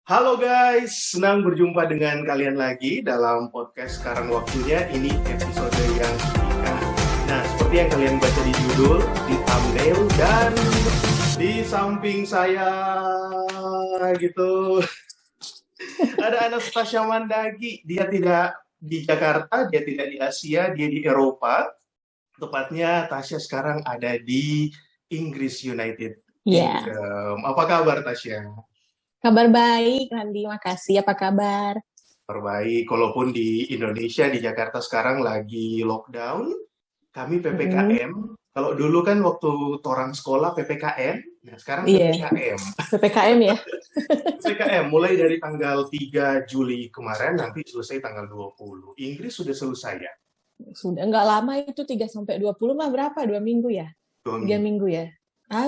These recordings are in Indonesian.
Halo guys, senang berjumpa dengan kalian lagi dalam podcast Sekarang Waktunya. Ini episode yang ketiga. Nah, seperti yang kalian baca di judul, di thumbnail, dan di samping saya gitu ada Anastasia Mandagi. Dia tidak di Jakarta, dia tidak di Asia, dia di Eropa. Tepatnya Tasya sekarang ada di Inggris United Iya, Kingdom. Apa kabar Tasya? kabar baik, Randi. Makasih. Apa kabar? Terbaik, kalaupun di Indonesia, di Jakarta sekarang lagi lockdown, kami Mm-mm. PPKM. Kalau dulu kan waktu orang sekolah PPKN, nah sekarang Iya, PPKM. PPKM ya. PPKM mulai dari tanggal 3 Juli kemarin, nanti selesai tanggal 20. Inggris sudah selesai ya? Sudah nggak lama itu 3 sampai 20 mah berapa? 2 minggu ya? 3 2 minggu. minggu ya? Ah,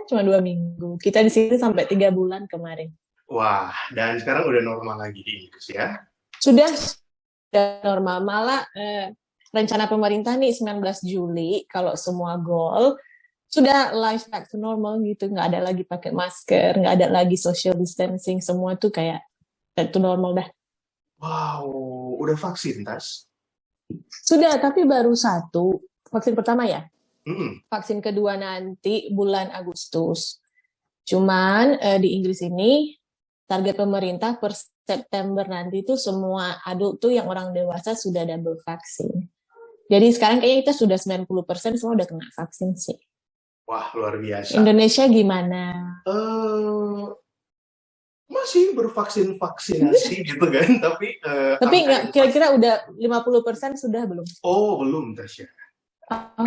cuma 2 minggu. Kita di sini sampai 3 bulan kemarin. Wah, dan sekarang udah normal lagi di Inggris ya? Sudah normal. Malah rencana pemerintah nih 19 Juli kalau semua goal sudah life back to normal gitu. Nggak ada lagi pakai masker, nggak ada lagi social distancing. Semua tuh kayak back to normal dah. Wow, udah vaksin, Tas? Sudah, tapi baru satu. Vaksin pertama ya. Mm-mm. Vaksin kedua nanti bulan Agustus. Cuman di Inggris ini target pemerintah per September nanti itu semua adult tuh yang orang dewasa sudah double vaksin. Jadi sekarang kayaknya kita sudah 90% semua udah kena vaksin sih. Wah, luar biasa. Indonesia gimana? Eh, masih bervaksinasi gitu kan, tapi Tapi angka nggak yang pasti. kira-kira udah 50% sudah belum? Oh, belum, Tasya. Oh,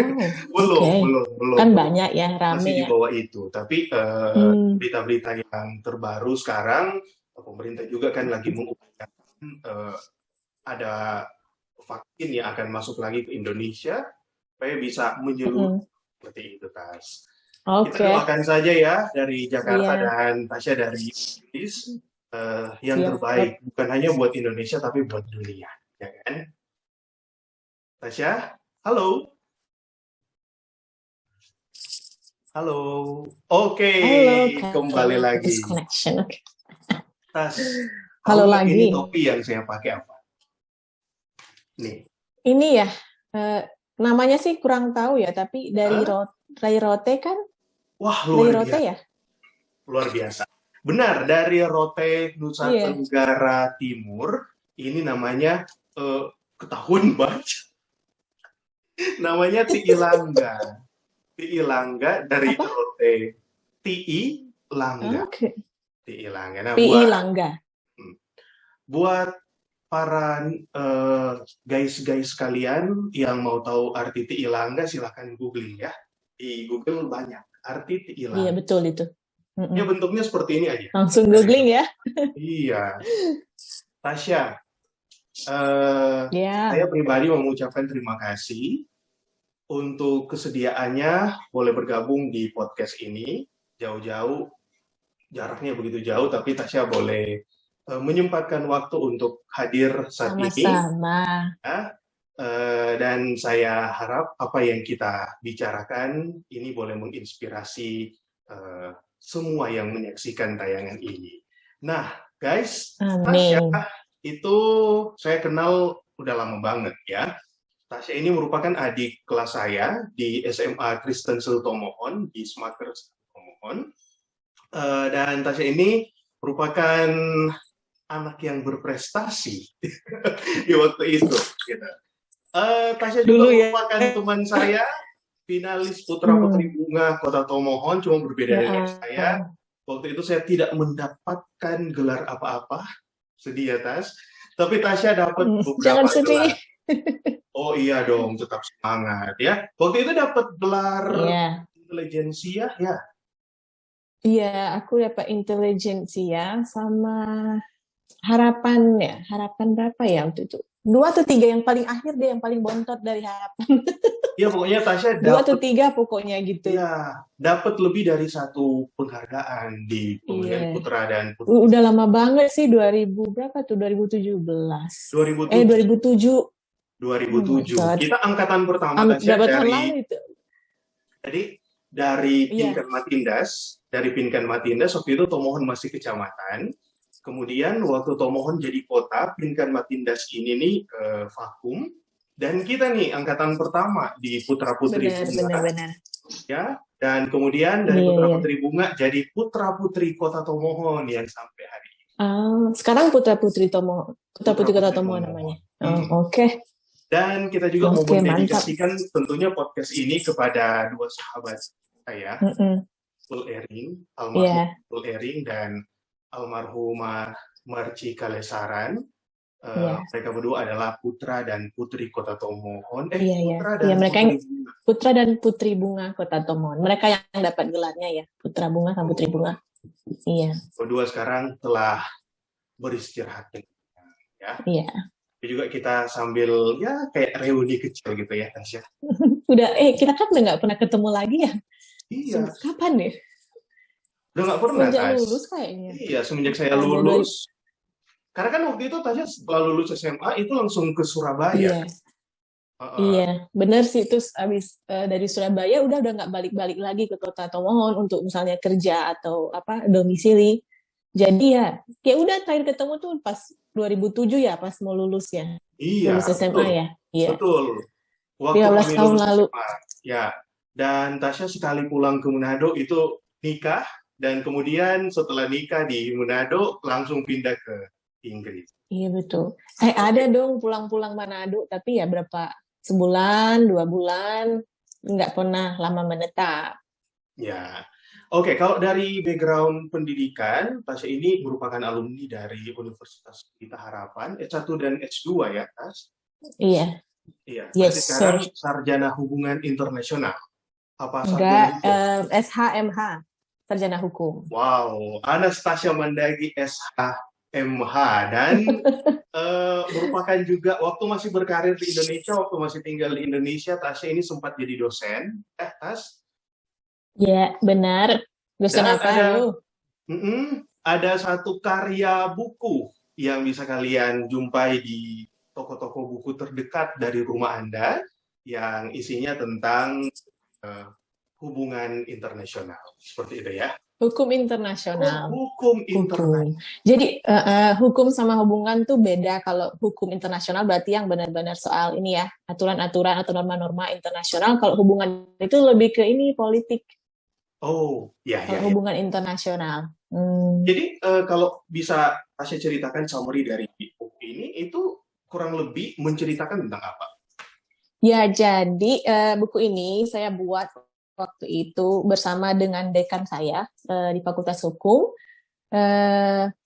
oke. Belum, Kan belum. banyak ya, Masih rame di ya. bawah itu. Tapi Hmm. berita-berita yang terbaru sekarang, pemerintah juga kan lagi mengupayakan eh, ada vaksin yang akan masuk lagi ke Indonesia supaya bisa menyeluruh Mm-mm. seperti itu, Tas. Kita Oke, doakan saja ya dari Jakarta siap, dan Tasya dari Inggris yang siap. terbaik, bukan hanya buat Indonesia tapi buat dunia, ya kan? Tasya, halo, halo. Oke, Halo, kembali kayaknya putus lagi. connection. Oke. Tas, tahu Halo nggak ini lagi. topi yang saya pakai apa? Nih, Ini ya, eh, namanya sih kurang tahu ya, tapi Hah? dari rote kan? Wah Dari luar rote biasa, ya? luar biasa. Benar, dari Rote Nusa Iya. Tenggara Timur, ini namanya ketahuan baca, namanya Tiilangga. Tiilangga dari Apa? Rote. Ti Langga. Oke. Tiilangga. Nah, PI Langga. hmm, buat para guys-guys kalian yang mau tahu arti Tiilangga, silahkan googling ya. Di Google banyak arti Iya, Tiilangga. betul itu. Ya Mm-mm. bentuknya seperti ini aja. Langsung Dari googling ya? Iya, Tasya, saya Ya. pribadi mengucapkan terima kasih untuk kesediaannya boleh bergabung di podcast ini. Jauh-jauh, jaraknya begitu jauh, tapi Tasya boleh menyempatkan waktu untuk hadir saat ini. Sama-sama. Ya. Dan saya harap apa yang kita bicarakan ini boleh menginspirasi semua yang menyaksikan tayangan ini. Nah, guys, Tasya Amin. itu saya kenal udah lama banget ya. Tasya ini merupakan adik kelas saya di SMA Kristen Tomohon, di Smarters Tomohon. Dan Tasya ini merupakan anak yang berprestasi di waktu itu. Gitu. Tasya juga Dulu ya. merupakan teman saya, finalis Putra Putri Hmm. Bunga Kota Tomohon, cuma berbeda Ya. dengan saya. Waktu itu saya tidak mendapatkan gelar apa-apa, sedih ya Tas. Tapi Tasya dapat Jangan beberapa sedih. gelar. Oh iya dong, tetap semangat ya. Waktu itu dapat gelar Iya. intelijensia ya. Iya, aku dapat intelijensia sama harapan ya. Harapan berapa ya waktu itu? 2 atau 3 yang paling akhir deh, yang paling bontot dari harapan. Ya pokoknya Tasya 2 atau 3 pokoknya gitu. dapat lebih dari satu penghargaan di pemilihan Iya. putra dan putri Udah lama banget sih, 2000 berapa tuh? 2017. 2007. 2007. Oh my 2007. God. Kita angkatan pertama Tasya Berapa tahun lalu itu? jadi dari Iya. Pinkan Matindas waktu itu Tomohon masih kecamatan. Kemudian waktu Tomohon jadi kota, Pinkan Matindas ini nih vakum. Dan kita nih angkatan pertama di Putra Putri Bunga, Benar. ya. Dan kemudian dari Iya, Putra iya. Putri Bunga jadi Putra Putri Kota Tomohon yang sampai hari ini. Sekarang Putra Putri Kota Putra Tomohon Tomohon. namanya. Oke. Dan kita juga mau Oke, mendedikasikan tentunya podcast ini kepada dua sahabat saya, Pul Ering, almarhum Pul Ering dan almarhumah Marci Kalesaran. Mereka berdua adalah putra dan putri Kota Tomohon. Putra dan Putri Bunga Kota Tomohon. Mereka yang dapat gelarnya ya, Putra Bunga dan Putri Bunga. Iya. Kedua sekarang telah beristirahat. Ya. Iya. Tapi juga kita sambil ya kayak reuni kecil gitu ya, Tasya. Kita kan udah nggak pernah ketemu lagi ya. Iya. Kapan nih? Udah nggak pernah, semenjak lulus kayaknya. Iya, semenjak saya lulus. Karena kan waktu itu Tasya setelah lulus SMA itu langsung ke Surabaya. Iya, benar sih, terus abis dari Surabaya udah nggak balik-balik lagi ke Kota Tomohon untuk misalnya kerja atau domisili. Jadi ya udah terakhir ketemu tuh pas 2007 ya, pas mau lulus ya. Iya. Lulus SMA betul. ya. Iya. Betul. Waktu 15 tahun lalu. SMA. Ya. Dan Tasya sekali pulang ke Manado itu nikah, dan kemudian setelah nikah di Manado langsung pindah ke Inggris. Iya betul. Ada dong pulang-pulang Manado, tapi ya berapa, sebulan, 2 bulan, nggak pernah lama menetap. Ya, oke. Kalau dari background pendidikan, Tasya ini merupakan alumni dari Universitas Pelita Harapan, S1 dan S2 ya, Tas? Iya. Iya. Yes, sekarang sarjana hubungan internasional. Apa enggak, SHMH, sarjana hukum. Wow, Anastasia Mandagi SHMH, dan merupakan juga waktu masih berkarir di Indonesia, waktu masih tinggal di Indonesia, Tasya ini sempat jadi dosen. Tas? Ya, benar. Dosen apa lu? Ada satu karya buku yang bisa kalian jumpai di toko-toko buku terdekat dari rumah Anda, yang isinya tentang hubungan internasional. Seperti itu ya. Hukum internasional. Jadi hukum sama hubungan tuh beda. Kalau hukum internasional berarti yang benar-benar soal ini ya, aturan-aturan atau norma-norma internasional. Kalau hubungan itu lebih ke ini, politik. Oh, ya. Hubungan internasional. Jadi kalau bisa Tasya ceritakan summary dari buku ini, itu kurang lebih menceritakan tentang apa? Ya, jadi buku ini saya buat waktu itu bersama dengan dekan saya di Fakultas Hukum.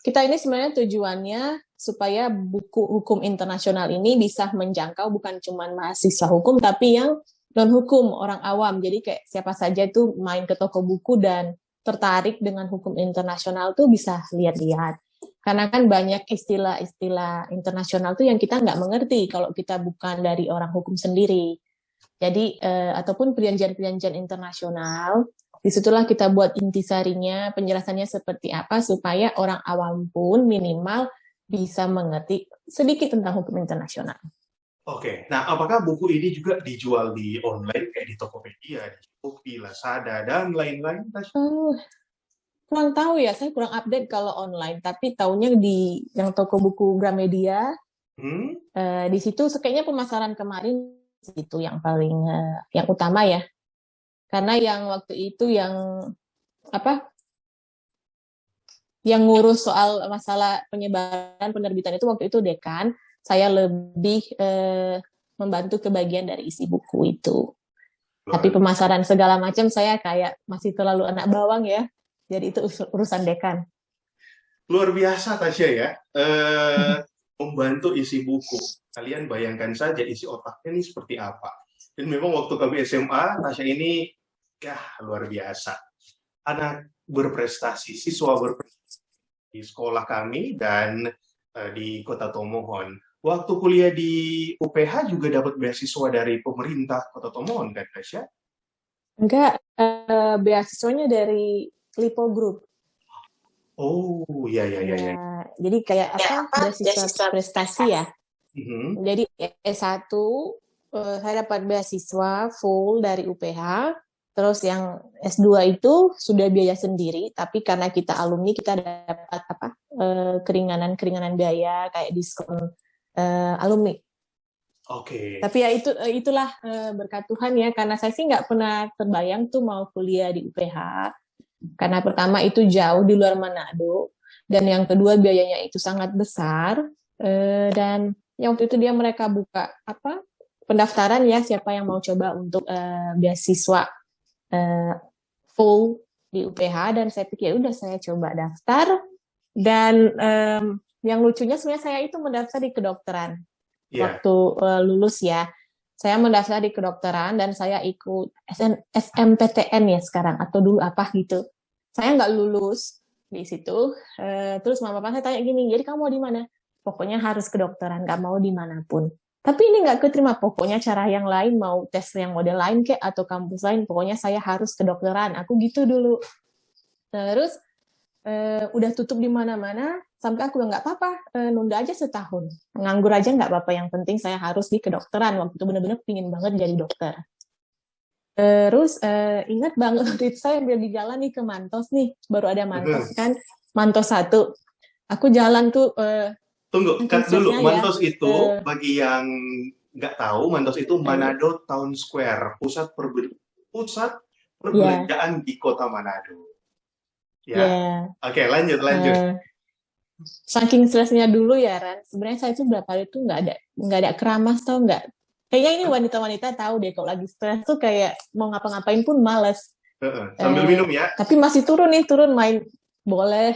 Kita ini sebenarnya tujuannya supaya buku hukum internasional ini bisa menjangkau bukan cuma mahasiswa hukum, tapi yang non-hukum, orang awam. Jadi kayak siapa saja itu main ke toko buku dan tertarik dengan hukum internasional tuh bisa lihat-lihat. Karena kan banyak istilah-istilah internasional tuh yang kita nggak mengerti kalau kita bukan dari orang hukum sendiri. Jadi, ataupun perjanjian-perjanjian internasional, disitulah kita buat intisarinya, penjelasannya seperti apa, supaya orang awam pun minimal bisa mengerti sedikit tentang hukum internasional. Oke, nah apakah buku ini juga dijual di online, kayak di Tokopedia, di Shopee, Lazada, dan lain-lain? Kurang tahu ya, saya kurang update kalau online, tapi tahunya di yang toko buku Gramedia, di situ kayaknya pemasaran kemarin itu yang paling yang utama ya, karena yang waktu itu yang ngurus soal masalah penyebaran penerbitan itu waktu itu dekan, saya lebih membantu ke bagian dari isi buku itu. Tapi pemasaran segala macam saya kayak masih terlalu anak bawang ya, jadi itu urusan dekan. Luar biasa Tasya ya, membantu isi buku. Kalian bayangkan saja isi otaknya ini seperti apa. Dan memang waktu kami SMA, Tasya ini luar biasa. Anak berprestasi, siswa berprestasi di sekolah kami dan di Kota Tomohon. Waktu kuliah di UPH juga dapat beasiswa dari pemerintah Kota Tomohon kan, Tasya? Enggak, beasiswanya dari Lipo Group. Oh, iya. Jadi kayak beasiswa prestasi ya. Jadi S1 saya dapat beasiswa full dari UPH, Terus yang S2 itu sudah biaya sendiri, tapi karena kita alumni kita dapat keringanan-keringanan biaya kayak diskon alumni. Oke. Tapi ya itulah berkat Tuhan ya, karena saya sih nggak pernah terbayang tuh mau kuliah di UPH. Karena pertama itu jauh di luar Manado, dan yang kedua biayanya itu sangat besar. Dan ya waktu itu mereka buka pendaftaran ya, siapa yang mau coba untuk beasiswa full di UPH, dan saya pikir udah saya coba daftar. Dan yang lucunya sebenarnya saya itu mendaftar di kedokteran waktu lulus ya. Saya mendaftar di kedokteran dan saya ikut SMPTN ya sekarang, atau dulu apa gitu. Saya nggak lulus di situ. Terus mama papa saya tanya gini, jadi kamu mau di mana? Pokoknya harus kedokteran, nggak mau dimanapun. Tapi ini nggak keterima, pokoknya cara yang lain, mau tes yang model lain kayak atau kampus lain, pokoknya saya harus kedokteran. Aku gitu dulu. Terus udah tutup di mana-mana, sampai aku nggak apa-apa, nunda aja setahun. Nganggur aja nggak apa-apa, yang penting saya harus di kedokteran. Waktu itu benar-benar pingin banget jadi dokter. Terus ingat banget waktu itu saya ambil di jalan nih ke Mantos nih, baru ada Mantos kan, Mantos 1. Aku jalan tuh Tunggu, cut dulu. Mantos ya, itu, bagi yang nggak tahu, Mantos itu Manado Town Square, pusat perbelanjaan di kota Manado. Ya. Oke, lanjut. Saking stresnya dulu ya, Ran. Sebenarnya saya itu berapa hari itu nggak ada keramas, tau nggak? Kayaknya ini wanita-wanita tahu deh, kalau lagi stres tuh kayak mau ngapa-ngapain pun males. Sambil minum ya. Tapi masih turun main, boleh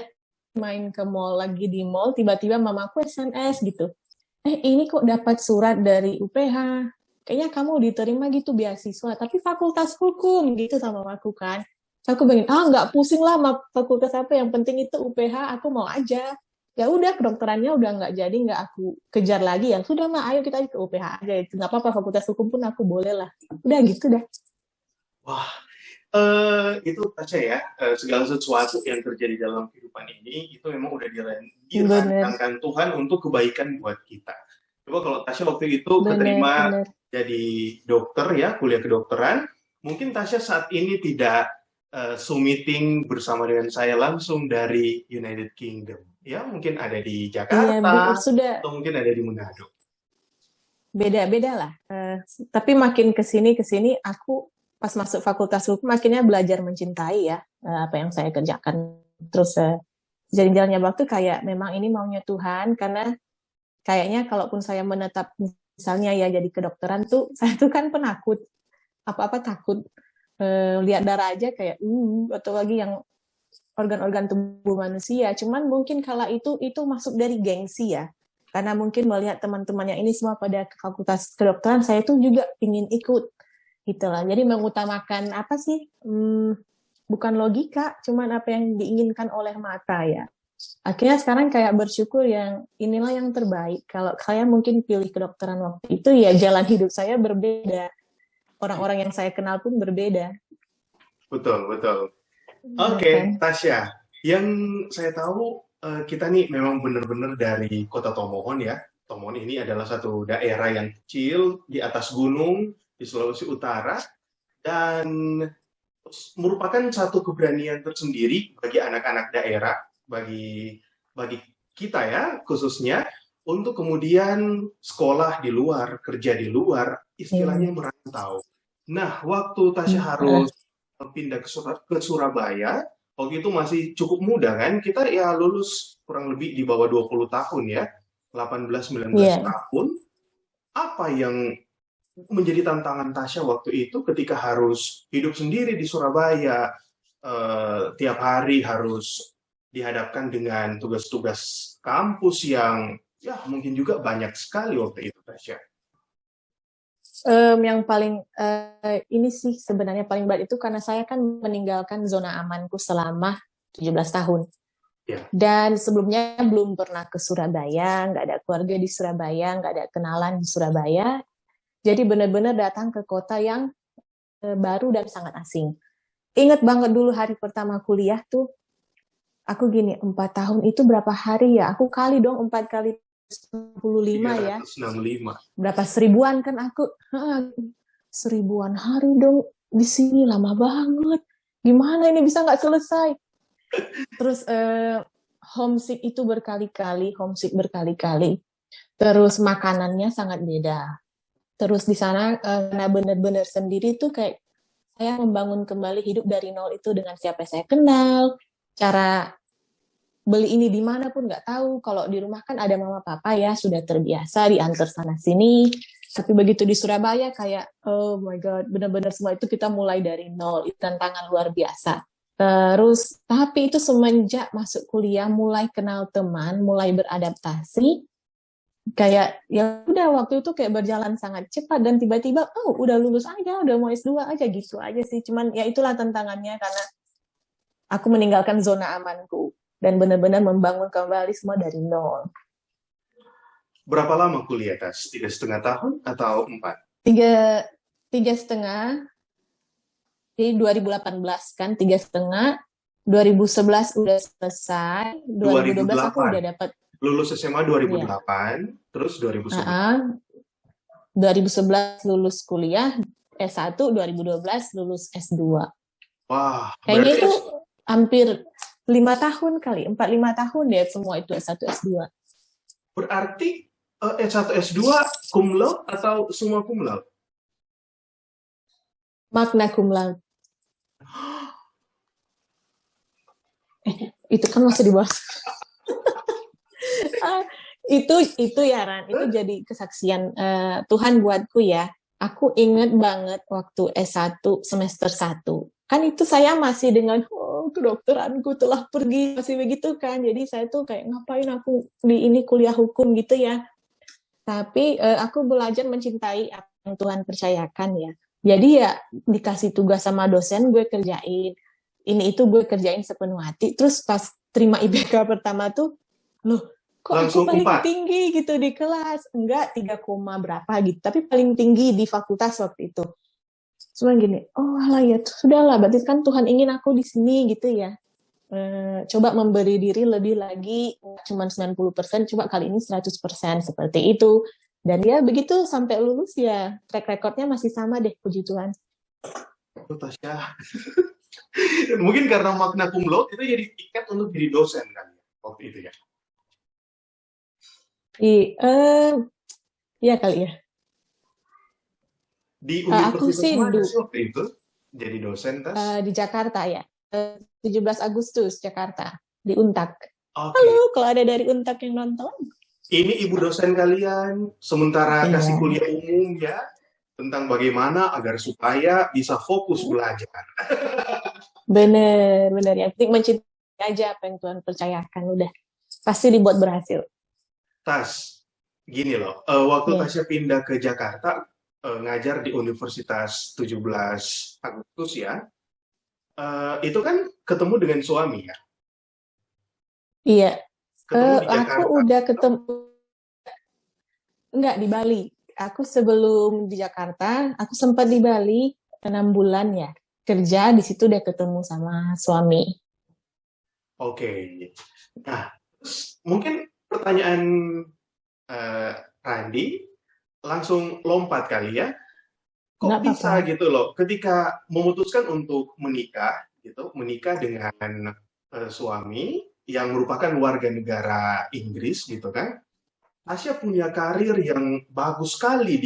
main ke mall, lagi di mall, tiba-tiba mamaku SMS gitu. Ini kok dapat surat dari UPH. Kayaknya kamu diterima gitu beasiswa, tapi fakultas hukum gitu sama mamaku kan. So, aku pengen, nggak pusing lah fakultas apa, yang penting itu UPH, aku mau aja. Ya udah, kedokterannya udah nggak jadi, nggak aku kejar lagi, ya sudah mah, ayo kita ke UPH aja, itu nggak apa-apa, fakultas hukum pun aku boleh lah. Udah gitu dah. Wah, itu Tasya ya, segala sesuatu yang terjadi dalam kehidupan ini itu memang udah dirancangkan Tuhan untuk kebaikan buat kita. Coba kalau Tasya waktu itu keterima jadi dokter ya, kuliah kedokteran, mungkin Tasya saat ini tidak meeting bersama dengan saya langsung dari United Kingdom. Ya, mungkin ada di Jakarta, atau mungkin ada di Manado. Beda-beda lah. Tapi makin kesini aku pas masuk fakultas hukum akhirnya belajar mencintai ya apa yang saya kerjakan. Terus jalan-jalannya waktu kayak memang ini maunya Tuhan, karena kayaknya kalaupun saya menetap misalnya ya jadi kedokteran tuh, saya tuh kan penakut, apa-apa takut, lihat darah aja kayak atau lagi yang organ-organ tubuh manusia. Cuman mungkin kala itu masuk dari gengsi ya, karena mungkin melihat teman-temannya ini semua pada fakultas kedokteran, saya tuh juga ingin ikut gitu lah. Jadi mengutamakan apa sih, bukan logika, cuman apa yang diinginkan oleh mata ya. Akhirnya sekarang kayak bersyukur yang inilah yang terbaik. Kalau saya mungkin pilih kedokteran waktu itu, ya jalan hidup saya berbeda, orang-orang yang saya kenal pun berbeda. Betul. Oke, Tasya, yang saya tahu kita nih memang benar-benar dari kota Tomohon ya. Tomohon ini adalah satu daerah yang kecil di atas gunung di Sulawesi Utara, dan merupakan satu keberanian tersendiri bagi anak-anak daerah, bagi kita ya khususnya, untuk kemudian sekolah di luar, kerja di luar, istilahnya merantau. Nah, waktu Tasya harus pindah ke Surabaya, waktu itu masih cukup muda kan, kita ya lulus kurang lebih di bawah 20 tahun ya, 18-19 tahun. Apa yang menjadi tantangan Tasya waktu itu ketika harus hidup sendiri di Surabaya, tiap hari harus dihadapkan dengan tugas-tugas kampus yang ya mungkin juga banyak sekali waktu itu, Tasya? Yang paling ini sih sebenarnya paling berat itu karena saya kan meninggalkan zona amanku selama 17 tahun. Dan sebelumnya belum pernah ke Surabaya, nggak ada keluarga di Surabaya, nggak ada kenalan di Surabaya. Jadi benar-benar datang ke kota yang baru dan sangat asing. Ingat banget dulu hari pertama kuliah tuh, aku gini, 4 tahun itu berapa hari ya? Aku kali dong 4 kali 65 ya. 365. Berapa seribuan kan aku? 1000-an hari dong. di sini lama banget. Gimana ini bisa nggak selesai? Terus homesick itu homesick berkali-kali. Terus makanannya sangat beda. Terus di sana karena benar-benar sendiri tuh kayak saya membangun kembali hidup dari nol itu dengan siapa saya kenal, cara beli ini di mana pun nggak tahu. Kalau di rumah kan ada mama papa ya, sudah terbiasa diantar sana sini. Tapi begitu di Surabaya kayak, oh my God, benar-benar semua itu kita mulai dari nol. Itu tantangan luar biasa. Terus, tapi itu semenjak masuk kuliah, mulai kenal teman, mulai beradaptasi, kayak ya udah waktu itu kayak berjalan sangat cepat dan tiba-tiba, oh udah lulus aja, udah mau S2 aja gitu aja sih. Cuman ya itulah tantangannya karena aku meninggalkan zona amanku dan benar-benar membangun kembali semua dari nol. Berapa lama kuliah, Tas? 3,5 tahun atau 4? Tiga setengah, di 2018 kan 3,5, 2011 udah selesai, 2012 aku 2008. udah dapat. Lulus SMA Iya. 2008, terus 2011. 2011 lulus kuliah, S1, 2012 lulus S2. Wah, Kayaknya berarti itu hampir 5 tahun kali, 4-5 tahun deh semua itu S1, S2. berarti S1, S2 cum laude atau semua cum laude? Magna cum laude. Itu kan masih di bawah. Itu ya Ran, itu jadi kesaksian Tuhan buatku ya. Aku inget banget waktu S1 semester 1. Kan itu saya masih dengan kedokteranku telah pergi, masih begitu kan. Jadi saya tuh kayak ngapain aku di ini kuliah hukum gitu ya. Tapi aku belajar mencintai apa yang Tuhan percayakan ya. Jadi ya dikasih tugas sama dosen gue kerjain. Ini itu gue kerjain sepenuh hati. Terus pas terima IBK pertama tuh, loh kok Langsung aku paling 4. tinggi gitu di kelas. Enggak 3, berapa gitu. Tapi paling tinggi di fakultas waktu itu. Cuma gini, oh lah ya sudahlah. Berarti kan Tuhan ingin aku di sini gitu ya. Coba memberi diri lebih lagi, cuma 90%, coba kali ini 100%, seperti itu. Dan ya begitu sampai lulus ya, track recordnya masih sama deh, puji Tuhan. Oh, Tasya. Mungkin karena magna cum laude itu jadi tiket untuk jadi dosen kan waktu itu ya? Iya kali ya. Di Aku universitas sih mana sih waktu itu jadi dosen, Tas? di Jakarta ya, 17 Agustus Jakarta, di Untak. Oke. Halo, kalau ada dari Untak yang nonton. Ini ibu dosen kalian, sementara Iya. kasih kuliah umum ya, tentang bagaimana agar supaya bisa fokus belajar. Bener ya. Penting mencintai aja apa yang Tuhan percayakan, udah pasti dibuat berhasil. Tas, gini loh, waktu Iya. Tasya pindah ke Jakarta, ngajar di Universitas 17 Agustus ya, itu kan ketemu dengan suami ya? Iya. Ketemu di Aku Jakarta. udah ketemu, enggak di Bali. Aku sebelum di Jakarta, aku sempat di Bali 6 bulan ya. Kerja di situ udah ketemu sama suami. Oke. Nah, mungkin pertanyaan Randi langsung lompat kali ya. Kok Nggak bisa apa-apa. gitu loh, ketika memutuskan untuk menikah gitu, menikah dengan suami yang merupakan warga negara Inggris gitu kan, Tasya punya karir yang bagus sekali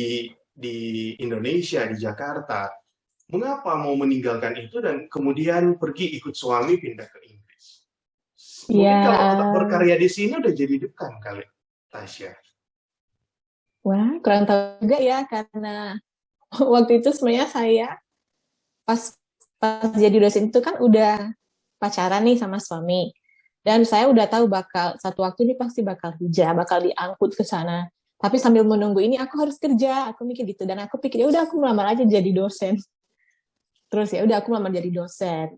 di Indonesia, di Jakarta. Mengapa mau meninggalkan itu dan kemudian pergi ikut suami pindah ke Inggris? Mungkin Ya, kalau tetap berkarya di sini udah jadi dekan kali, Tasya. wah, kurang tahu juga ya, karena waktu itu sebenarnya saya pas jadi dosen itu kan udah pacaran nih sama suami. Dan saya udah tahu bakal satu waktu ini pasti bakal hijrah, bakal diangkut ke sana. Tapi sambil menunggu ini aku harus kerja, aku mikir gitu. Dan aku pikir ya udah aku melamar aja jadi dosen. Terus ya udah aku melamar jadi dosen.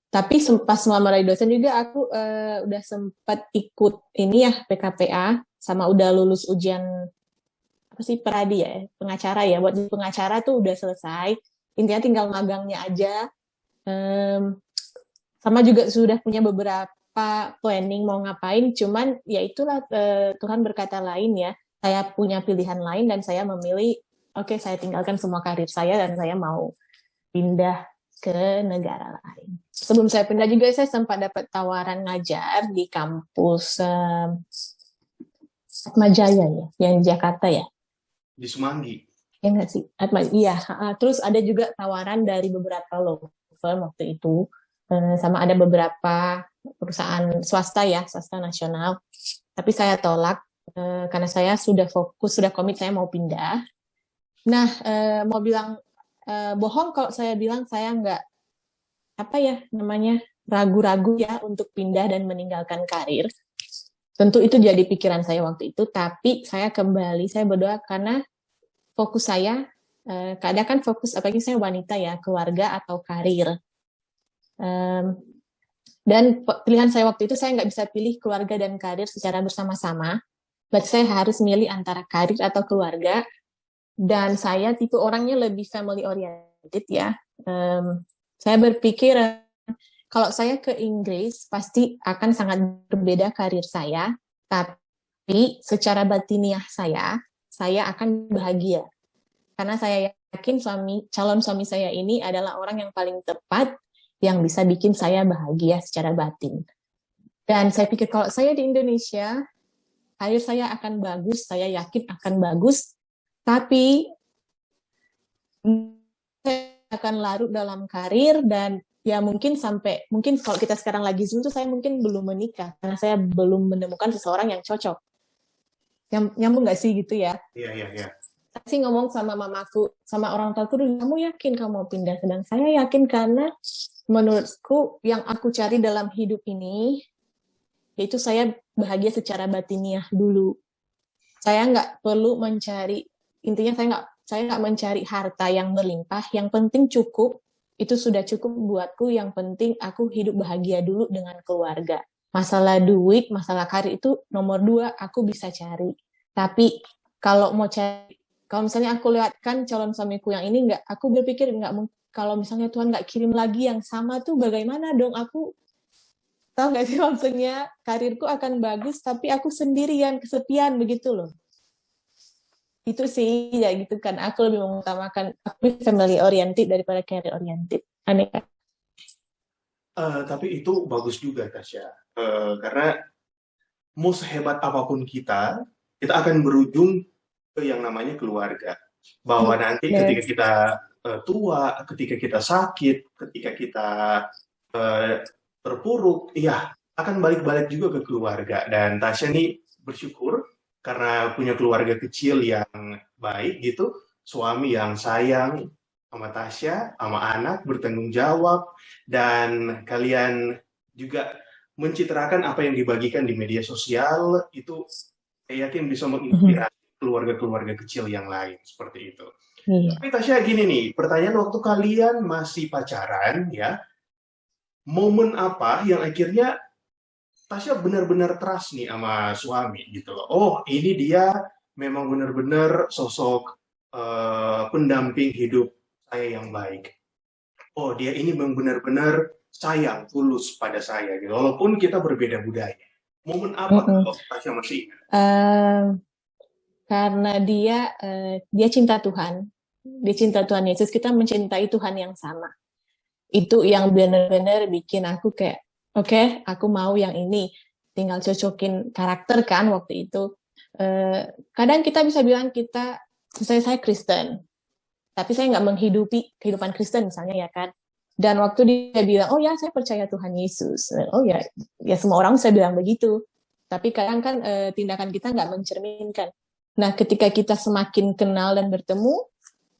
Tapi pas melamar jadi dosen juga aku udah sempat ikut ini ya PKPA, sama udah lulus ujian apa sih peradi ya, pengacara ya. Buat jadi pengacara tuh udah selesai. Intinya tinggal magangnya aja. Sama juga sudah punya beberapa planning mau ngapain, cuman ya itulah Tuhan berkata lain ya, saya punya pilihan lain dan saya memilih, oke, saya tinggalkan semua karir saya dan saya mau pindah ke negara lain. Sebelum saya pindah juga saya sempat dapat tawaran ngajar di kampus Atmajaya ya, yang di Jakarta ya. Di Semanggi. Ya nggak sih? Iya. Terus ada juga tawaran dari beberapa law firm waktu itu, sama ada beberapa perusahaan swasta ya, swasta nasional. Tapi saya tolak karena saya sudah fokus, sudah komit saya mau pindah. Nah, mau bilang bohong kalau saya bilang saya nggak ragu-ragu ya untuk pindah dan meninggalkan karir. Tentu itu jadi pikiran saya waktu itu, tapi saya berdoa karena fokus saya, kadang kan fokus, apalagi saya wanita ya, keluarga atau karir. Dan pilihan saya waktu itu, saya nggak bisa pilih keluarga dan karir secara bersama-sama. Berarti saya harus milih antara karir atau keluarga. Dan saya tipe orangnya lebih family oriented ya. Saya berpikir kalau saya ke Inggris pasti akan sangat berbeda karir saya, tapi secara batiniah saya akan bahagia. Karena saya yakin calon suami saya ini adalah orang yang paling tepat yang bisa bikin saya bahagia secara batin. Dan saya pikir kalau saya di Indonesia, karir saya akan bagus, saya yakin akan bagus, tapi saya akan larut dalam karir dan ya mungkin kalau kita sekarang lagi Zoom tuh saya mungkin belum menikah karena saya belum menemukan seseorang yang cocok. Nyambung nggak sih gitu ya? Iya. Saya sih ngomong sama mamaku, sama orang tuaku dulu, kamu yakin kamu mau pindah? Sedang saya yakin karena menurutku yang aku cari dalam hidup ini yaitu saya bahagia secara batiniah dulu. Saya nggak perlu mencari, intinya saya nggak mencari harta yang berlimpah, yang penting cukup, itu sudah cukup buatku, yang penting aku hidup bahagia dulu dengan keluarga. Masalah duit, masalah karir itu nomor 2, aku bisa cari. Tapi kalau misalnya aku lihatkan calon suamiku yang ini, aku berpikir kalau misalnya Tuhan nggak kirim lagi yang sama tuh bagaimana dong aku, tahu nggak sih maksudnya, karirku akan bagus, tapi aku sendirian, kesepian begitu loh. Itu sih ya gitu kan, aku lebih mengutamakan aku family oriented daripada career oriented. Aneh kan? Tapi itu bagus juga Tasya, karena mau sehebat apapun kita akan berujung ke yang namanya keluarga. Bahwa nanti ketika kita tua, ketika kita sakit, ketika kita terpuruk, ya akan balik-balik juga ke keluarga. Dan Tasya nih bersyukur karena punya keluarga kecil yang baik gitu, suami yang sayang sama Tasya, sama anak, bertanggung jawab, dan kalian juga mencitrakan apa yang dibagikan di media sosial, itu saya yakin bisa menginspirasi keluarga-keluarga kecil yang lain, seperti itu. Tapi Tasya gini nih, pertanyaan waktu kalian masih pacaran ya, momen apa yang akhirnya Tasya benar-benar trust nih sama suami gitu loh. Oh, ini dia memang benar-benar sosok pendamping hidup saya yang baik. Oh, dia ini memang benar-benar sayang, tulus pada saya gitu. Walaupun kita berbeda budaya. Momen apa kalau Tasya masih ingat? Karena dia cinta Tuhan. Dia cinta Tuhan Yesus, kita mencintai Tuhan yang sama. Itu yang benar-benar bikin aku kayak, oke, aku mau yang ini. Tinggal cocokin karakter kan waktu itu. Kadang kita bisa bilang saya Kristen, tapi saya nggak menghidupi kehidupan Kristen misalnya ya kan. Dan waktu dia bilang, oh ya saya percaya Tuhan Yesus. Oh ya semua orang saya bilang begitu. Tapi kadang kan tindakan kita nggak mencerminkan. Nah ketika kita semakin kenal dan bertemu,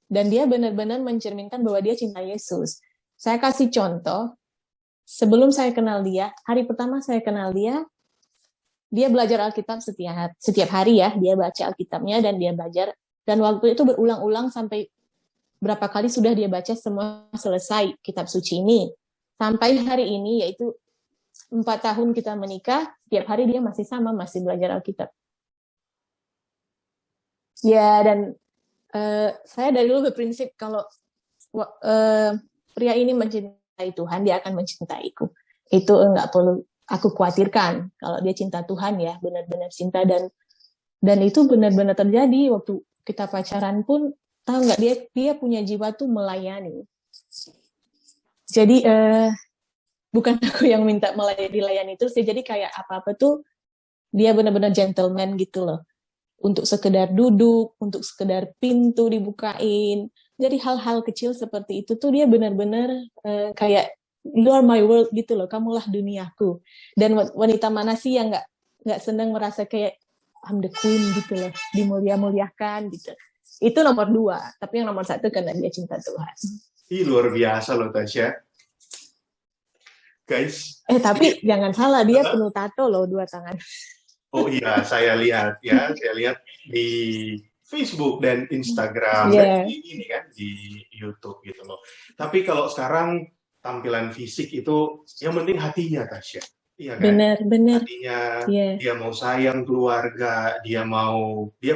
dan dia benar-benar mencerminkan bahwa dia cinta Yesus. Saya kasih contoh, sebelum saya kenal dia, hari pertama saya kenal dia belajar Alkitab setiap hari ya, dia baca Alkitabnya dan dia belajar. Dan waktu itu berulang-ulang sampai berapa kali sudah dia baca semua selesai kitab suci ini. Sampai hari ini, yaitu 4 tahun kita menikah, setiap hari dia masih belajar Alkitab. Ya, dan saya dari dulu berprinsip kalau pria ini mencintai Tuhan, dia akan mencintaiku. Itu nggak perlu aku khawatirkan. Kalau dia cinta Tuhan ya, benar-benar cinta, dan itu benar-benar terjadi waktu kita pacaran pun, tahu nggak, dia punya jiwa tuh melayani. Jadi bukan aku yang minta dilayani terus ya, jadi kayak apa-apa tuh dia benar-benar gentleman gitu loh. Untuk sekedar duduk, untuk sekedar pintu dibukain. Jadi hal-hal kecil seperti itu tuh dia benar-benar kayak you are my world gitu loh, kamulah duniaku. Dan wanita mana sih yang nggak senang merasa kayak I'm the queen gitu loh, dimulia-muliakan gitu. Itu nomor 2, tapi yang nomor 1 karena dia cinta Tuhan. Ih, luar biasa loh Tasya. Guys. Tapi jangan salah, dia penuh tato loh 2 tangan. Oh iya, saya lihat di Facebook dan Instagram dan ini kan di YouTube gitu loh. Tapi kalau sekarang tampilan fisik itu yang penting hatinya, Tasya. Iya kan? Benar. Hatinya dia mau sayang keluarga, dia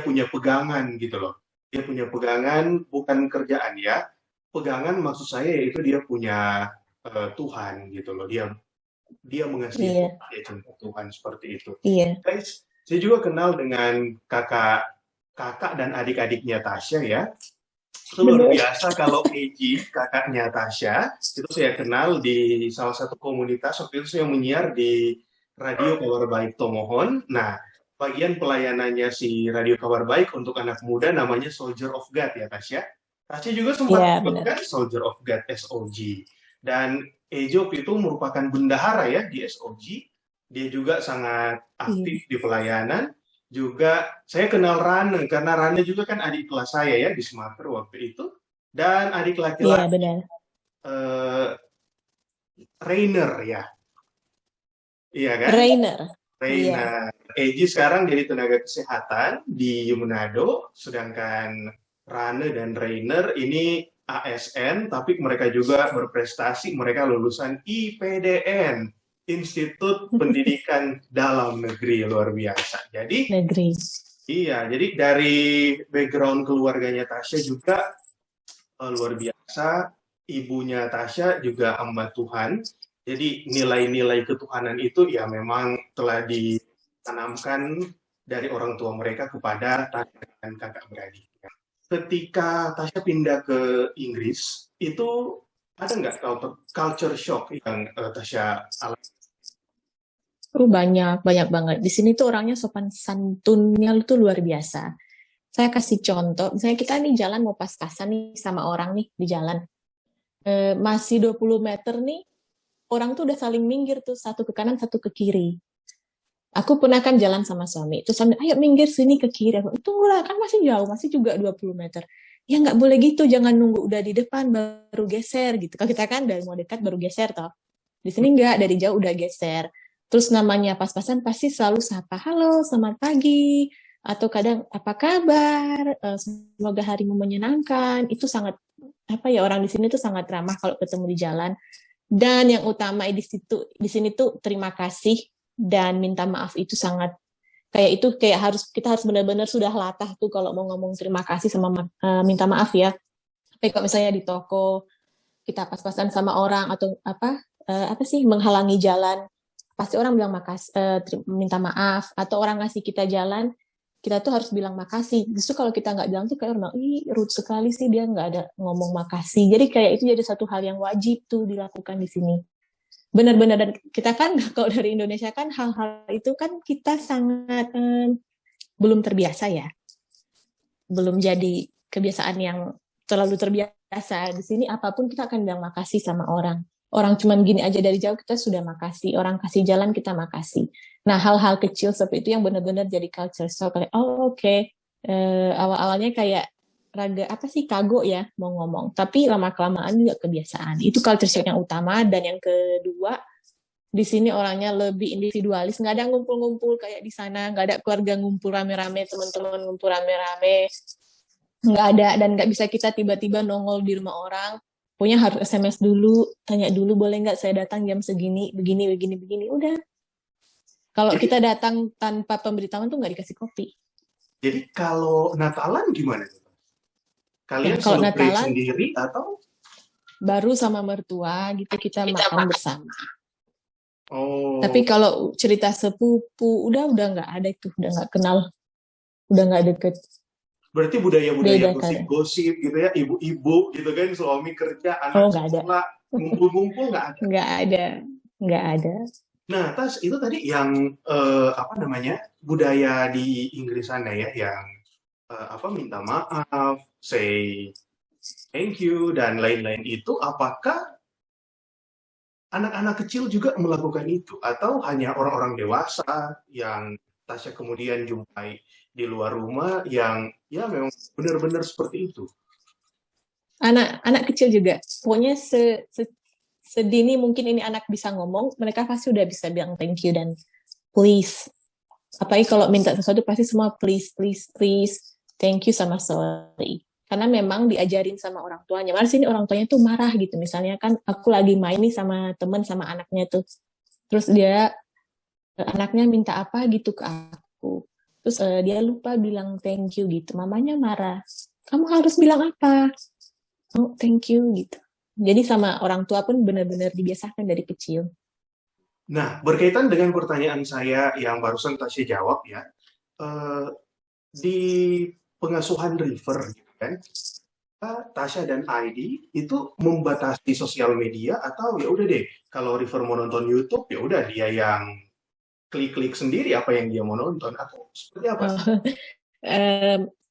punya pegangan gitu loh. Dia punya pegangan bukan kerjaan ya. Pegangan maksud saya yaitu dia punya Tuhan gitu loh. Dia mengasihi Tuhan, dia cinta Tuhan seperti itu. Guys, saya juga kenal dengan kakak dan adik-adiknya Tasya ya. Luar biasa kalau Eji, kakaknya Tasya, itu saya kenal di salah satu komunitas, waktu itu saya menyiar di Radio Kabar Baik Tomohon. Nah, bagian pelayanannya si Radio Kabar Baik untuk anak muda namanya Soldier of God ya Tasya. Tasya juga sempat kan Soldier of God, SOG. Dan Ejo itu merupakan bendahara ya di SOG. Dia juga sangat aktif di pelayanan. Juga saya kenal Rane, karena Rane juga kan adik kelas saya ya di Smarter waktu itu. Dan adik laki-laki Rainer ya. Iya kan? Rainer. Eji sekarang jadi tenaga kesehatan di Manado, sedangkan Rane dan Rainer ini ASN, tapi mereka juga berprestasi, mereka lulusan IPDN, Institut Pendidikan Dalam Negeri, luar biasa. Jadi Iya, jadi dari background keluarganya Tasya juga luar biasa. Ibunya Tasya juga hamba Tuhan. Jadi nilai-nilai ketuhanan itu ya memang telah ditanamkan dari orang tua mereka kepada Tasya dan kakak beradik. Ketika Tasya pindah ke Inggris, itu ada nggak culture shock yang Tasya alami? Banyak banget. Di sini tuh orangnya sopan santunnya tuh luar biasa. Saya kasih contoh, misalnya kita nih jalan mau pas-pasan nih sama orang nih di jalan. Masih 20 meter nih, orang tuh udah saling minggir tuh, satu ke kanan, satu ke kiri. Aku pernah kan jalan sama suami, terus suami, ayo minggir sini ke kiri. Tunggulah, kan masih jauh, masih juga 20 meter. Ya nggak boleh gitu, jangan nunggu udah di depan baru geser gitu. Kalau kita kan dari mau dekat baru geser toh. Di sini nggak, dari jauh udah geser. Terus namanya pas-pasan pasti selalu sapa, halo, selamat pagi, atau kadang apa kabar, semoga harimu menyenangkan. Itu sangat orang di sini tuh sangat ramah kalau ketemu di jalan. Dan yang utama di sini tuh terima kasih dan minta maaf itu sangat kita harus benar-benar sudah latah tuh kalau mau ngomong terima kasih sama minta maaf ya. Tapi kalau misalnya di toko kita pas-pasan sama orang atau menghalangi jalan, pasti orang bilang makasih, minta maaf, atau orang ngasih kita jalan, kita tuh harus bilang makasih. Justru kalau kita nggak bilang tuh kayak orang, rude sekali sih dia nggak ada ngomong makasih. Jadi kayak itu jadi satu hal yang wajib tuh dilakukan di sini. Benar-benar, dan kita kan kalau dari Indonesia kan hal-hal itu kan kita sangat belum terbiasa ya. Belum jadi kebiasaan yang terlalu terbiasa. Di sini apapun kita akan bilang makasih sama orang. Orang cuman gini aja dari jauh kita sudah makasih. Orang kasih jalan kita makasih. Nah, hal-hal kecil seperti itu yang benar-benar jadi culture shock. Awal-awalnya kayak kagok ya mau ngomong. Tapi lama-kelamaan juga kebiasaan. Itu culture shock yang utama. Dan yang kedua, di sini orangnya lebih individualis. Nggak ada ngumpul-ngumpul kayak di sana. Nggak ada keluarga ngumpul rame-rame, teman-teman ngumpul rame-rame. Nggak ada, dan nggak bisa kita tiba-tiba nongol di rumah orang. Pokoknya harus SMS dulu, tanya dulu boleh nggak saya datang jam segini, begini. Udah. Kalau kita datang tanpa pemberitahuan tuh nggak dikasih kopi. Jadi kalau Natalan gimana? Kalian kalau Natalan sendiri atau? Baru sama mertua gitu kita makan bersama. Oh. Tapi kalau cerita sepupu udah nggak ada itu, udah nggak kenal, udah nggak deket. Berarti budaya-budaya gosip-gosip gitu ya, ibu-ibu gitu kan, suami kerja, anak sekolah, Ngumpul-ngumpul nggak ada. Nggak ada, nggak ada. Nah, Tas, itu tadi yang apa namanya budaya di Inggris sana ya, yang apa minta maaf, say thank you dan lain-lain itu, apakah anak-anak kecil juga melakukan itu atau hanya orang-orang dewasa yang Tasya kemudian jumpai di luar rumah yang ya memang benar-benar seperti itu? Anak-anak kecil juga. Pokoknya sedini mungkin ini anak bisa ngomong, mereka pasti udah bisa bilang thank you dan please. Apalagi kalau minta sesuatu pasti semua please, please, please, thank you sama sorry. Karena memang diajarin sama orang tuanya. Malah sini orang tuanya tuh marah gitu. Misalnya kan aku lagi main nih sama temen sama anaknya tuh. Terus anaknya minta apa gitu ke aku. Terus dia lupa bilang thank you gitu. Mamanya marah. Kamu harus bilang apa? Oh, thank you gitu. Jadi sama orang tua pun benar-benar dibiasakan dari kecil. Nah, berkaitan dengan pertanyaan saya yang barusan Tasya jawab ya, eh, di pengasuhan River gitu kan, Tasya dan ID itu membatasi sosial media atau ya udah deh, kalau River mau nonton YouTube ya udah dia yang klik-klik sendiri apa yang dia mau nonton atau seperti apa?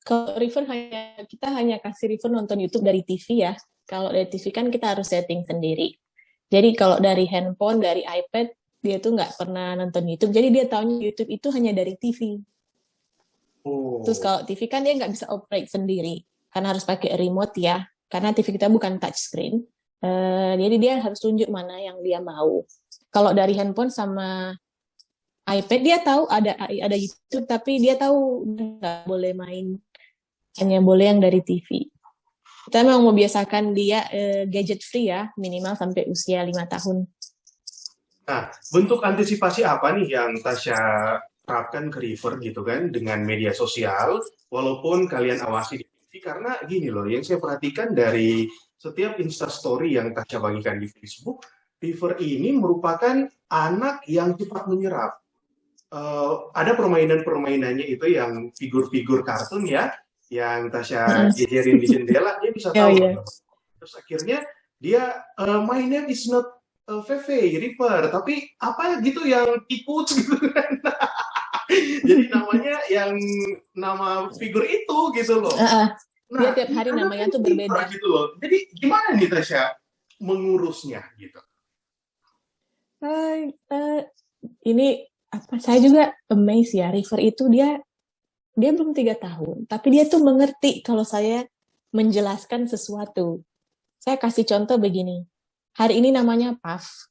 Kalau River kita hanya kasih River nonton YouTube dari TV ya. Kalau dari TV kan kita harus setting sendiri. Jadi kalau dari handphone, dari iPad, dia tuh nggak pernah nonton YouTube. Jadi dia tahunya YouTube itu hanya dari TV. Terus Oh, kalau TV kan dia nggak bisa operate sendiri. Karena harus pakai remote ya. Karena TV kita bukan touchscreen. Jadi dia harus tunjuk mana yang dia mau. Kalau dari handphone sama iPad dia tahu ada YouTube, tapi dia tahu nggak boleh main, hanya boleh yang dari TV. Kita memang mau biasakan dia gadget free ya, minimal sampai usia 5 tahun. nah bentuk antisipasi apa nih yang Tasya terapkan ke River gitu kan dengan media sosial, walaupun kalian awasi di TV karena gini loh, yang saya perhatikan dari setiap Instastory yang Tasya bagikan di Facebook, River ini merupakan anak yang cepat menyerap. Ada permainan-permainannya itu yang figur-figur kartun ya, yang Tasya jejerin di jendela, dia bisa tahu. Yeah. Terus akhirnya dia my name is not Veve, River, tapi apa gitu yang ikut gitu kan. Jadi namanya yang nama figur itu gitu loh. Dia tiap hari namanya tuh berbeda. Gitu loh. Jadi gimana nih Tasya mengurusnya gitu? Ini apa? Saya juga amazed ya. River itu dia belum 3 tahun, tapi dia tuh mengerti kalau saya menjelaskan sesuatu. Saya kasih contoh begini. Hari ini namanya Puff.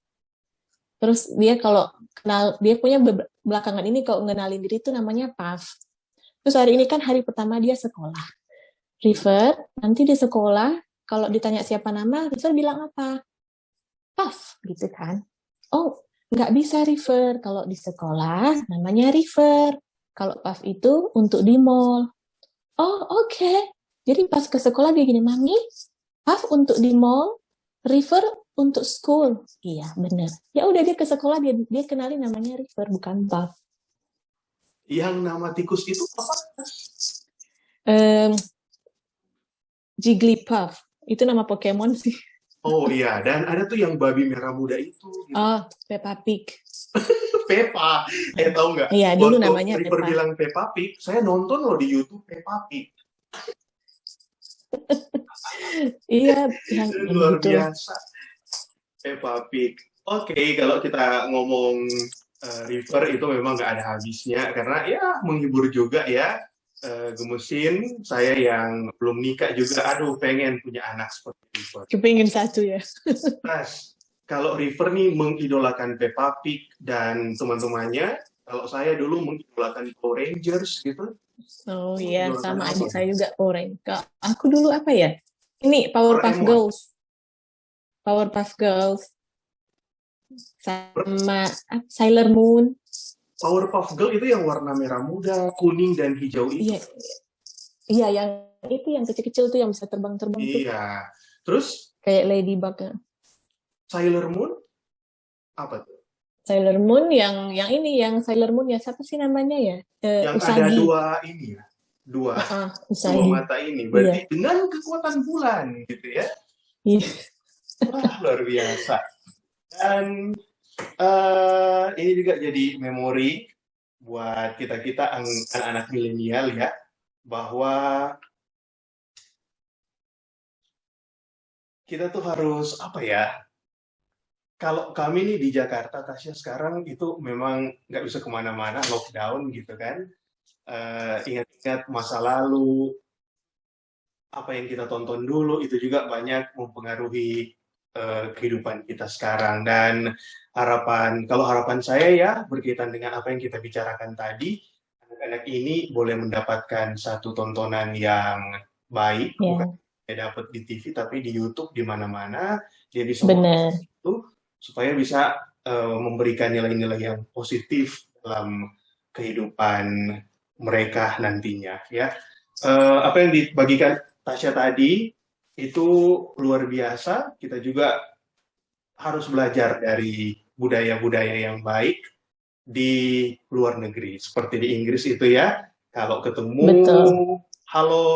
Terus dia kalau kenal, dia punya belakangan ini kalau ngenalin diri itu namanya Puff. Terus hari ini kan hari pertama dia sekolah. River, nanti di sekolah, kalau ditanya siapa nama, River bilang apa? Puff, gitu kan. Oh, nggak bisa River. Kalau di sekolah, namanya River. Kalau Puff itu untuk di mall. Oh, oke. Jadi pas ke sekolah dia gini, Mami, Puff untuk di mall, River untuk school. Iya, benar. Ya udah dia ke sekolah dia kenalin namanya River bukan Puff. Yang nama tikus itu apa? Jigglypuff. Itu nama Pokemon sih. Oh iya, dan ada tuh yang babi merah muda itu. Gitu. Oh, Peppa Pig. Peppa, tahu nggak? Iya, dulu namanya River Peppa. bilang Peppa Pig, saya nonton loh di YouTube Peppa Pig. Iya, yang luar gitu. Biasa. Peppa Pig. Oke, kalau kita ngomong River itu memang nggak ada habisnya karena ya menghibur juga ya. Gemesin, saya yang belum nikah juga, aduh pengen punya anak seperti River. Kepingin satu ya. Mas, kalau River nih mengidolakan Peppa Pig dan teman-temannya, kalau saya dulu mengidolakan Power Rangers gitu. Oh iya, sama adik saya juga Power Rangers. Aku dulu apa ya? Ini Powerpuff Girls. Powerpuff Girls. Sama Sailor Moon. Powerpuff Girl itu yang warna merah muda, kuning dan hijau itu. Iya, yang itu yang kecil-kecil tuh yang bisa terbang-terbang tuh. Iya. Terus kayak Ladybug. Sailor Moon apa tuh? Sailor Moon yang ini yang Sailor Moon ya siapa sih namanya ya? Yang Usagi. ada dua ini ya. Dua Usagi. mata ini. Berarti dengan kekuatan bulan gitu ya. Iya. Wah, luar biasa. Dan ini juga jadi memori buat kita-kita anak-anak milenial ya, bahwa kita tuh harus apa ya, kalau kami nih di Jakarta, Tasya sekarang itu memang nggak bisa kemana-mana, lockdown gitu kan. Ingat-ingat masa lalu, apa yang kita tonton dulu itu juga banyak mempengaruhi kehidupan kita sekarang. Dan kalau harapan saya ya berkaitan dengan apa yang kita bicarakan tadi, anak-anak ini boleh mendapatkan satu tontonan yang baik, bukan dapat di TV tapi di YouTube di mana-mana, dia bisa Benar. itu supaya bisa memberikan nilai-nilai yang positif dalam kehidupan mereka nantinya ya. Apa yang dibagikan Tasya tadi itu luar biasa. Kita juga harus belajar dari budaya-budaya yang baik di luar negeri. Seperti di Inggris itu ya, kalau ketemu, Betul. halo,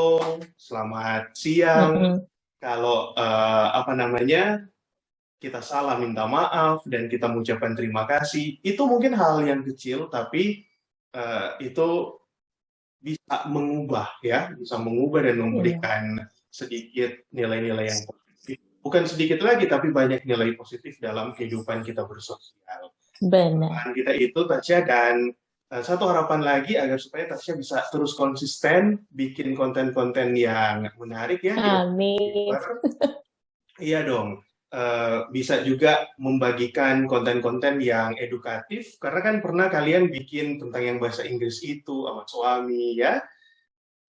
selamat siang. Kalau kita salah minta maaf dan kita mengucapkan terima kasih. Itu mungkin hal yang kecil, tapi itu bisa mengubah dan memberikan sedikit nilai-nilai yang positif. Bukan sedikit lagi, tapi banyak nilai positif dalam kehidupan kita bersosial. Benar. Harapan kita itu Tasya, dan satu harapan lagi agar supaya Tasya bisa terus konsisten bikin konten-konten yang menarik ya. Amin. Iya dong. Bisa juga membagikan konten-konten yang edukatif, karena kan pernah kalian bikin tentang yang bahasa Inggris itu sama suami ya.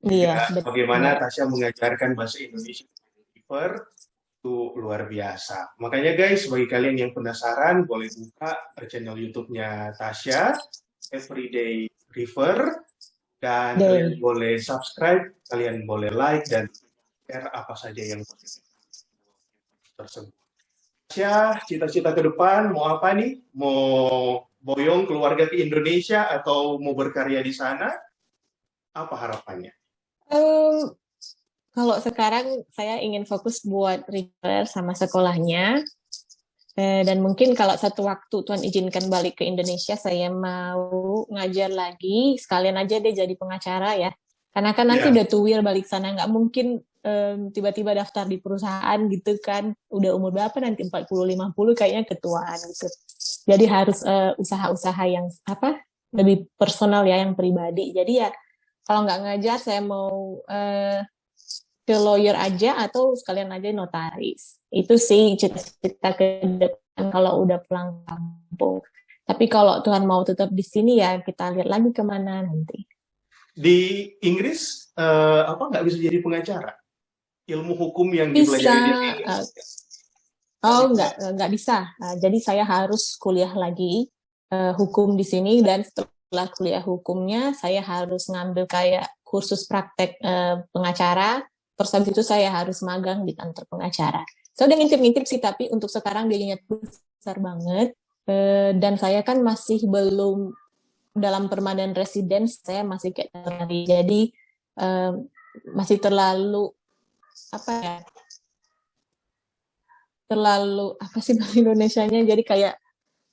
Iya, Bagaimana Tasya mengajarkan bahasa Indonesia itu luar biasa. Makanya guys, bagi kalian yang penasaran, boleh buka channel YouTube-nya Tasya, Everyday River, dan kalian boleh subscribe, kalian boleh like, dan share apa saja yang positif tersebut. Tasya, cita-cita ke depan mau apa nih? Mau boyong keluarga ke Indonesia atau mau berkarya di sana? Apa harapannya? Kalau sekarang saya ingin fokus buat River sama sekolahnya. Dan mungkin kalau satu waktu Tuhan izinkan balik ke Indonesia, saya mau ngajar lagi. Sekalian aja dia jadi pengacara ya. Karena kan nanti udah tuwir balik sana. Nggak mungkin tiba-tiba daftar di perusahaan gitu kan. Udah umur berapa nanti, 40-50 kayaknya ketuaan gitu. Jadi harus usaha-usaha yang lebih personal ya, yang pribadi. Jadi ya kalau nggak ngajar, saya mau ke lawyer aja atau sekalian aja notaris. Itu sih cita-cita ke depan kalau udah pulang kampung. Tapi kalau Tuhan mau tetap di sini ya kita lihat lagi kemana nanti. Di Inggris nggak bisa jadi pengacara? Ilmu hukum yang dipelajari di Inggris? Nggak bisa. Jadi saya harus kuliah lagi hukum di sini, dan setelah kuliah hukumnya saya harus ngambil kayak kursus praktek pengacara. Terus habis itu saya harus magang di kantor pengacara. Saya udah ngintip-ngintip sih, tapi untuk sekarang biayanya besar banget. Dan saya kan masih belum dalam permanent residence, saya masih kayak tadi. Jadi masih terlalu bahasa Indonesianya, jadi kayak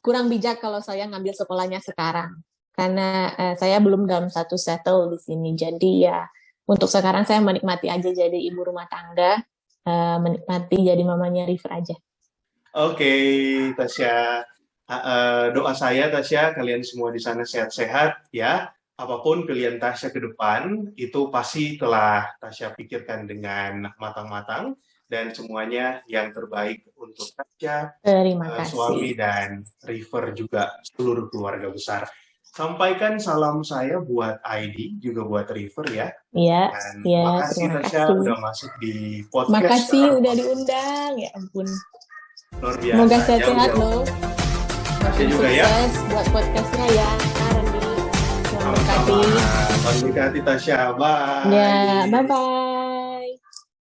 kurang bijak kalau saya ngambil sekolahnya sekarang. Karena saya belum dalam satu settle di sini. Jadi ya untuk sekarang saya menikmati aja jadi ibu rumah tangga, menikmati jadi mamanya River aja. Oke, Tasya. Doa saya Tasya, kalian semua di sana sehat-sehat ya. Apapun pilihan Tasya ke depan, itu pasti telah Tasya pikirkan dengan matang-matang, dan semuanya yang terbaik untuk Tasya, suami, dan River juga seluruh keluarga besar. Sampaikan salam saya buat ID, juga buat River ya. Iya. Makasih Tasya udah masuk di podcast. Makasih udah diundang, ya ampun. Luar biasa. Semoga sehat-sehat loh. Tasya juga ya. Buat podcastnya ya, Randy. Selamat berkati Tasya. Bye. Ya, bye-bye.